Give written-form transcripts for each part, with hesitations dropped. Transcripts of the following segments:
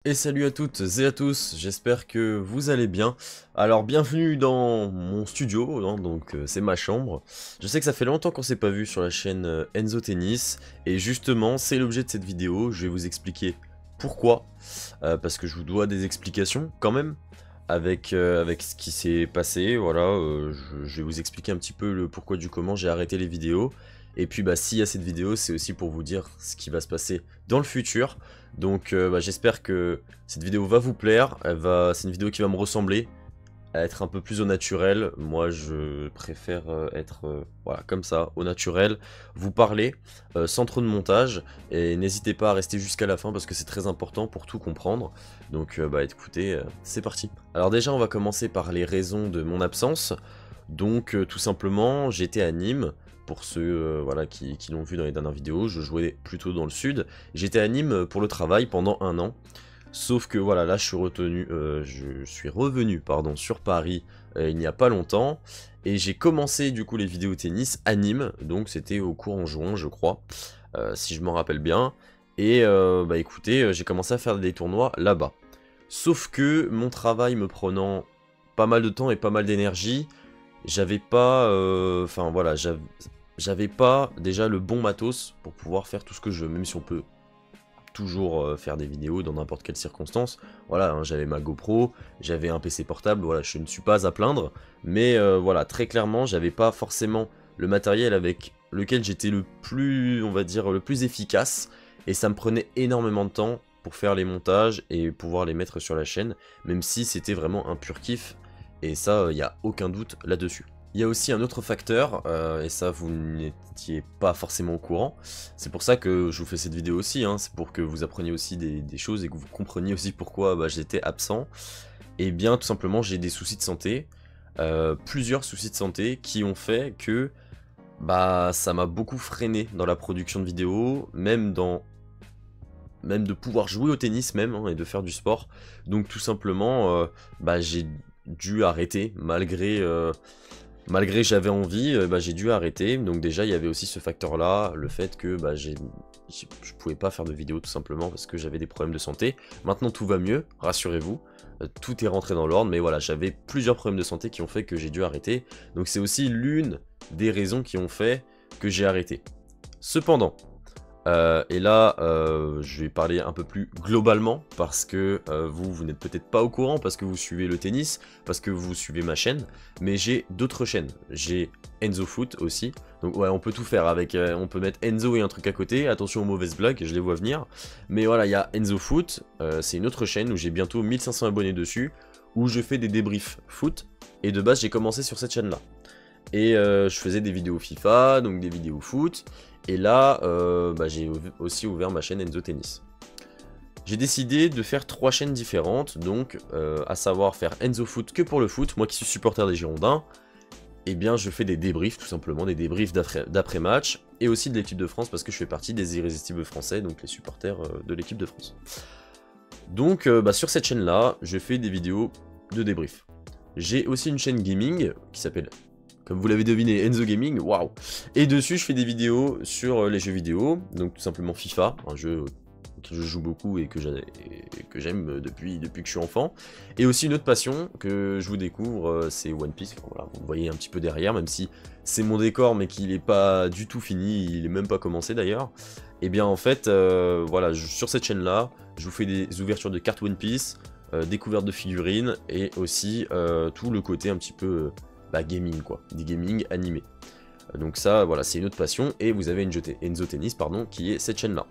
Et salut à toutes et à tous, j'espère que vous allez bien. Alors bienvenue dans mon studio, hein, donc c'est ma chambre. Je sais que ça fait longtemps qu'on s'est pas vu sur la chaîne Enzo Tennis, et justement c'est l'objet de cette vidéo, je vais vous expliquer pourquoi, parce que je vous dois des explications quand même, avec ce qui s'est passé, voilà, je vais vous expliquer un petit peu le pourquoi du comment j'ai arrêté les vidéos. Et puis bah s'il y a cette vidéo, c'est aussi pour vous dire ce qui va se passer dans le futur. Donc j'espère que cette vidéo va vous plaire, c'est une vidéo qui va me ressembler, à être un peu plus au naturel. Moi je préfère être voilà, comme ça, au naturel, vous parler sans trop de montage, et n'hésitez pas à rester jusqu'à la fin parce que c'est très important pour tout comprendre. Donc écoutez, c'est parti. Alors déjà on va commencer par les raisons de mon absence. Donc tout simplement j'étais à Nîmes. Pour ceux voilà, qui l'ont vu dans les dernières vidéos, je jouais plutôt dans le sud. J'étais à Nîmes pour le travail pendant un an. Sauf que voilà, là je suis revenu pardon, sur Paris il n'y a pas longtemps. Et j'ai commencé du coup les vidéos tennis à Nîmes. Donc c'était au cours en juin je crois, si je m'en rappelle bien. Et écoutez, j'ai commencé à faire des tournois là-bas. Sauf que mon travail me prenant pas mal de temps et pas mal d'énergie, j'avais pas, enfin voilà, j'avais pas déjà le bon matos pour pouvoir faire tout ce que je veux, même si on peut toujours faire des vidéos dans n'importe quelle circonstance. Voilà, hein, j'avais ma GoPro, j'avais un PC portable, voilà, je ne suis pas à plaindre, mais voilà, très clairement, j'avais pas forcément le matériel avec lequel j'étais le plus, on va dire, le plus efficace, et ça me prenait énormément de temps pour faire les montages et pouvoir les mettre sur la chaîne, même si c'était vraiment un pur kiff, et ça, il n'y a aucun doute là-dessus. Il y a aussi un autre facteur, et ça vous n'étiez pas forcément au courant, c'est pour ça que je vous fais cette vidéo aussi, hein, c'est pour que vous appreniez aussi des choses et que vous compreniez aussi pourquoi j'étais absent. Et bien tout simplement j'ai des soucis de santé, plusieurs soucis de santé qui ont fait que ça m'a beaucoup freiné dans la production de vidéos, même de pouvoir jouer au tennis même, hein, et de faire du sport. Donc tout simplement j'ai dû arrêter malgré j'avais envie, j'ai dû arrêter. Donc déjà il y avait aussi ce facteur là, le fait que je pouvais pas faire de vidéo tout simplement parce que j'avais des problèmes de santé. Maintenant tout va mieux, rassurez-vous, tout est rentré dans l'ordre, mais voilà, j'avais plusieurs problèmes de santé qui ont fait que j'ai dû arrêter. Donc c'est aussi l'une des raisons qui ont fait que j'ai arrêté. Cependant, et là, je vais parler un peu plus globalement, parce que vous n'êtes peut-être pas au courant, parce que vous suivez le tennis, parce que vous suivez ma chaîne, mais j'ai d'autres chaînes. J'ai Enzo Foot aussi, donc ouais, on peut tout faire avec, on peut mettre Enzo et un truc à côté, attention aux mauvaises blagues, je les vois venir, mais voilà, il y a Enzo Foot, c'est une autre chaîne où j'ai bientôt 1500 abonnés dessus, où je fais des débriefs foot, et de base j'ai commencé sur cette chaîne-là. Et je faisais des vidéos FIFA, donc des vidéos foot. Et là, j'ai aussi ouvert ma chaîne Enzo Tennis. J'ai décidé de faire 3 chaînes différentes, donc à savoir faire Enzo Foot que pour le foot. Moi qui suis supporter des Girondins, eh bien je fais des débriefs, tout simplement, des débriefs d'après-match. Et aussi de l'équipe de France, parce que je fais partie des irrésistibles français, donc les supporters de l'équipe de France. Donc sur cette chaîne-là, je fais des vidéos de débriefs. J'ai aussi une chaîne gaming qui s'appelle, comme vous l'avez deviné, Enzo Gaming, waouh. Et dessus, je fais des vidéos sur les jeux vidéo, donc tout simplement FIFA, un jeu que je joue beaucoup et que j'aime depuis que je suis enfant. Et aussi une autre passion que je vous découvre, c'est One Piece. Enfin, voilà, vous le voyez un petit peu derrière, même si c'est mon décor, mais qu'il n'est pas du tout fini, il est même pas commencé d'ailleurs. Et bien en fait, voilà, sur cette chaîne-là, je vous fais des ouvertures de cartes One Piece, découvertes de figurines, et aussi tout le côté un petit peu gaming quoi, des gaming animés. Donc ça, voilà, c'est une autre passion, et vous avez Enzo Tennis, pardon, qui est cette chaîne-là.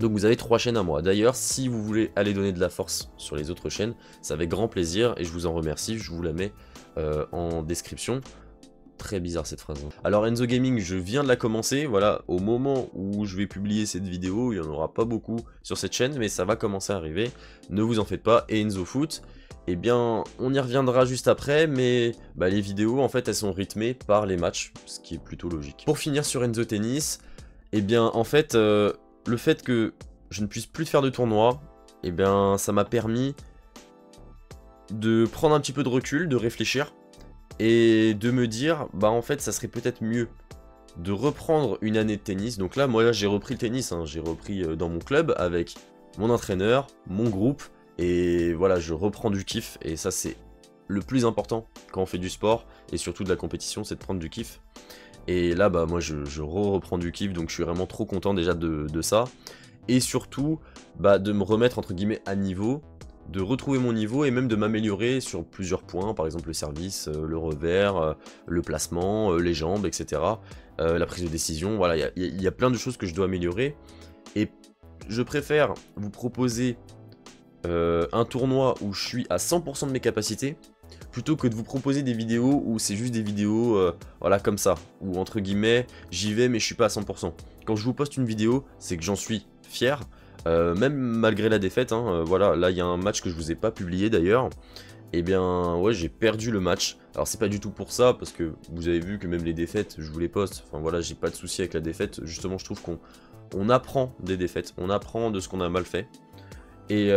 Donc vous avez 3 chaînes à moi. D'ailleurs, si vous voulez aller donner de la force sur les autres chaînes, c'est avec grand plaisir, et je vous en remercie, je vous la mets en description. Très bizarre cette phrase. Alors Enzo Gaming, je viens de la commencer, voilà, au moment où je vais publier cette vidéo, il n'y en aura pas beaucoup sur cette chaîne, mais ça va commencer à arriver, ne vous en faites pas. Et Enzo Foot, eh bien, on y reviendra juste après, mais les vidéos, en fait, elles sont rythmées par les matchs, ce qui est plutôt logique. Pour finir sur Enzo Tennis, eh bien, en fait, le fait que je ne puisse plus faire de tournoi, eh bien, ça m'a permis de prendre un petit peu de recul, de réfléchir, et de me dire, en fait, ça serait peut-être mieux de reprendre une année de tennis. Donc là, moi, j'ai repris le tennis, hein, j'ai repris dans mon club avec mon entraîneur, mon groupe, et voilà, je reprends du kiff, et ça c'est le plus important quand on fait du sport, et surtout de la compétition, c'est de prendre du kiff. Et là, bah moi je reprends du kiff, donc je suis vraiment trop content déjà de ça. Et surtout, bah, de me remettre entre guillemets à niveau, de retrouver mon niveau et même de m'améliorer sur plusieurs points, par exemple le service, le revers, le placement, les jambes, etc. La prise de décision, voilà, il y a plein de choses que je dois améliorer. Et je préfère vous proposer un tournoi où je suis à 100% de mes capacités, plutôt que de vous proposer des vidéos où c'est juste des vidéos voilà, comme ça, où entre guillemets j'y vais mais je suis pas à 100%. Quand je vous poste une vidéo, c'est que j'en suis fier, même malgré la défaite, hein, voilà, là il y a un match que je vous ai pas publié d'ailleurs, et bien ouais, j'ai perdu le match. Alors c'est pas du tout pour ça, parce que vous avez vu que même les défaites, je vous les poste, enfin voilà, j'ai pas de souci avec la défaite, justement je trouve qu'on apprend des défaites, on apprend de ce qu'on a mal fait. Et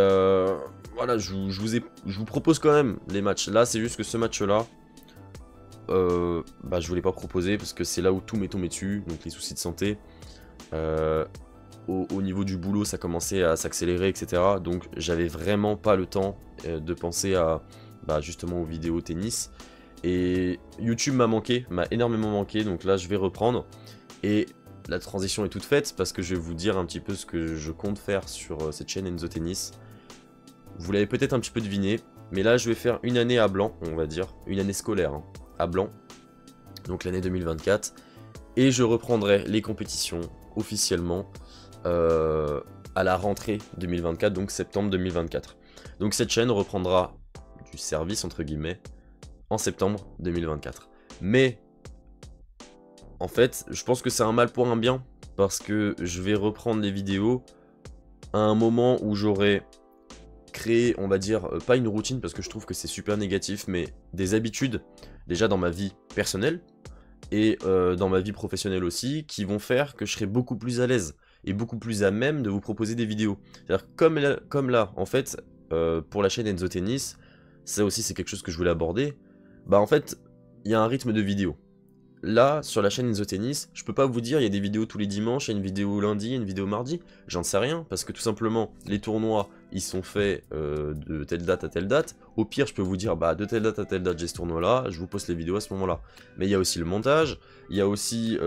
voilà, je vous propose quand même les matchs. Là, c'est juste que ce match-là, bah, je voulais pas proposer parce que c'est là où tout m'est tombé dessus, donc les soucis de santé. Au niveau du boulot, ça commençait à s'accélérer, etc. Donc j'avais vraiment pas le temps de penser à bah, justement aux vidéos tennis. Et YouTube m'a manqué, m'a énormément manqué, donc là je vais reprendre. Et la transition est toute faite parce que je vais vous dire un petit peu ce que je compte faire sur cette chaîne Enzo Tennis. Vous l'avez peut-être un petit peu deviné, mais là je vais faire une année à blanc, on va dire, une année scolaire hein, à blanc, donc l'année 2024, et je reprendrai les compétitions officiellement à la rentrée 2024, donc septembre 2024. Donc cette chaîne reprendra du service entre guillemets en septembre 2024. Mais en fait, je pense que c'est un mal pour un bien, parce que je vais reprendre les vidéos à un moment où j'aurai créé, on va dire, pas une routine, parce que je trouve que c'est super négatif, mais des habitudes, déjà dans ma vie personnelle, et dans ma vie professionnelle aussi, qui vont faire que je serai beaucoup plus à l'aise, et beaucoup plus à même de vous proposer des vidéos. C'est-à-dire, comme là, en fait, pour la chaîne Enzo Tennis, ça aussi c'est quelque chose que je voulais aborder, bah en fait, il y a un rythme de vidéo. Là, sur la chaîne Enzo Tennis, je peux pas vous dire il y a des vidéos tous les dimanches, il y a une vidéo lundi, il y a une vidéo mardi, j'en sais rien, parce que tout simplement, les tournois, ils sont faits de telle date à telle date. Au pire, je peux vous dire, bah de telle date à telle date, j'ai ce tournoi-là, je vous poste les vidéos à ce moment-là. Mais il y a aussi le montage, il y a aussi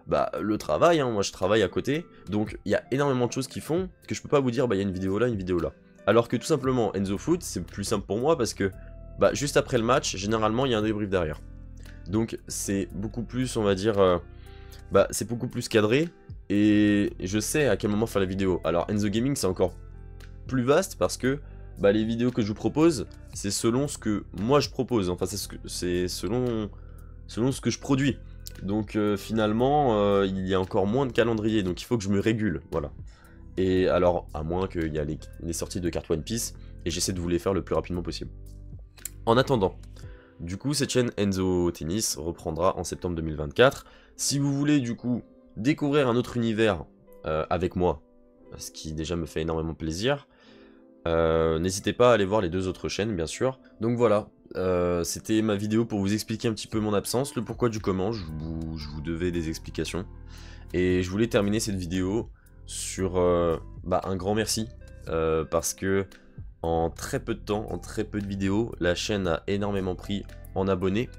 bah, le travail, hein, moi je travaille à côté, donc il y a énormément de choses qui font que je peux pas vous dire, bah il y a une vidéo là, une vidéo là. Alors que tout simplement, Enzo Foot, c'est plus simple pour moi, parce que bah, juste après le match, généralement, il y a un débrief derrière. Donc c'est beaucoup plus, on va dire, bah, c'est beaucoup plus cadré, et je sais à quel moment faire la vidéo. Alors Enzo Gaming c'est encore plus vaste parce que bah, les vidéos que je vous propose, c'est selon ce que moi je propose, enfin c'est selon ce que je produis. Donc finalement, il y a encore moins de calendrier, donc il faut que je me régule, voilà. Et alors, à moins qu'il y ait les sorties de cartes One Piece, et j'essaie de vous les faire le plus rapidement possible. En attendant, du coup, cette chaîne Enzo Tennis reprendra en septembre 2024. Si vous voulez, du coup, découvrir un autre univers avec moi, ce qui déjà me fait énormément plaisir, n'hésitez pas à aller voir les deux autres chaînes, bien sûr. Donc voilà, c'était ma vidéo pour vous expliquer un petit peu mon absence, le pourquoi du comment, je vous devais des explications. Et je voulais terminer cette vidéo sur bah, un grand merci, parce que en très peu de temps, en très peu de vidéos, la chaîne a énormément pris en abonnés.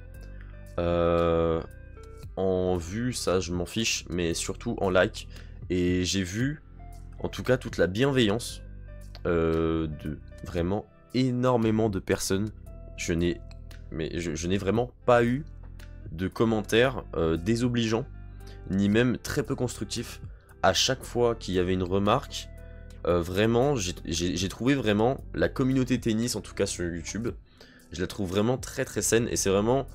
En vues, ça je m'en fiche, mais surtout en likes. Et j'ai vu, en tout cas, toute la bienveillance de vraiment énormément de personnes. Je n'ai vraiment pas eu de commentaires désobligeants, ni même très peu constructifs. À chaque fois qu'il y avait une remarque, vraiment, j'ai trouvé vraiment la communauté tennis, en tout cas sur YouTube, je la trouve vraiment très très saine, et c'est vraiment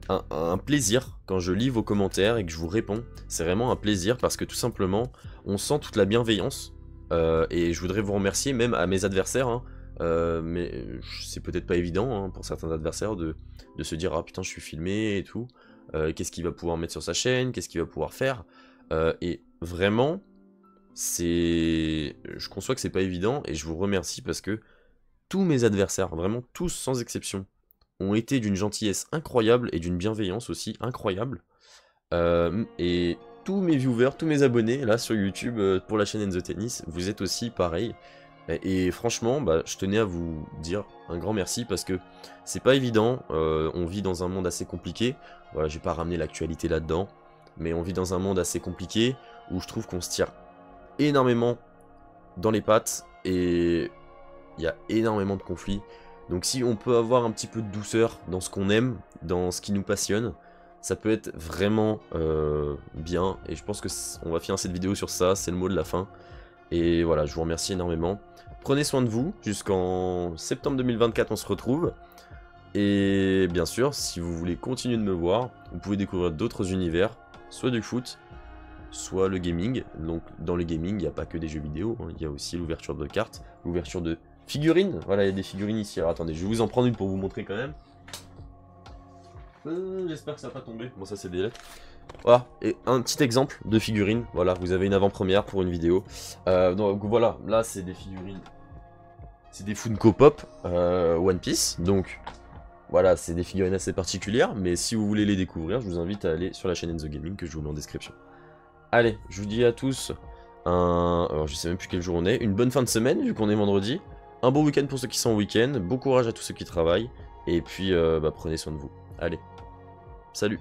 un plaisir quand je lis vos commentaires et que je vous réponds. C'est vraiment un plaisir parce que tout simplement, on sent toute la bienveillance, et je voudrais vous remercier même à mes adversaires, hein, mais c'est peut-être pas évident hein, pour certains adversaires de se dire ah putain je suis filmé et tout, qu'est-ce qu'il va pouvoir mettre sur sa chaîne, qu'est-ce qu'il va pouvoir faire, et vraiment je conçois que c'est pas évident, et je vous remercie parce que tous mes adversaires, vraiment tous sans exception, ont été d'une gentillesse incroyable et d'une bienveillance aussi incroyable. Et tous mes viewers, tous mes abonnés là sur YouTube pour la chaîne Enzo Tennis, vous êtes aussi pareil. Et franchement, bah, je tenais à vous dire un grand merci parce que c'est pas évident, on vit dans un monde assez compliqué, voilà, j'ai pas ramené l'actualité là-dedans, mais on vit dans un monde assez compliqué où je trouve qu'on se tire énormément dans les pattes et il y a énormément de conflits. Donc si on peut avoir un petit peu de douceur dans ce qu'on aime, dans ce qui nous passionne, ça peut être vraiment bien. Et je pense que on va finir cette vidéo sur ça, c'est le mot de la fin. Et voilà, je vous remercie énormément. Prenez soin de vous, jusqu'en septembre 2024 on se retrouve. Et bien sûr, si vous voulez continuer de me voir, vous pouvez découvrir d'autres univers, soit du foot, soit le gaming. Donc dans le gaming, il n'y a pas que des jeux vidéo, hein. Il y a aussi l'ouverture de cartes, l'ouverture de figurines. Voilà, il y a des figurines ici. Alors attendez, je vais vous en prendre une pour vous montrer quand même. J'espère que ça va pas tomber. Bon, ça c'est des lettres. Voilà, et un petit exemple de figurines. Voilà, vous avez une avant-première pour une vidéo. Donc voilà, là c'est des figurines. C'est des Funko Pop One Piece. Donc voilà, c'est des figurines assez particulières. Mais si vous voulez les découvrir, je vous invite à aller sur la chaîne Enzo Gaming que je vous mets en description. Allez, je vous dis à tous alors je sais même plus quel jour on est. Une bonne fin de semaine vu qu'on est vendredi. Un bon week-end pour ceux qui sont en week-end. Bon courage à tous ceux qui travaillent. Et puis bah, prenez soin de vous. Allez, salut.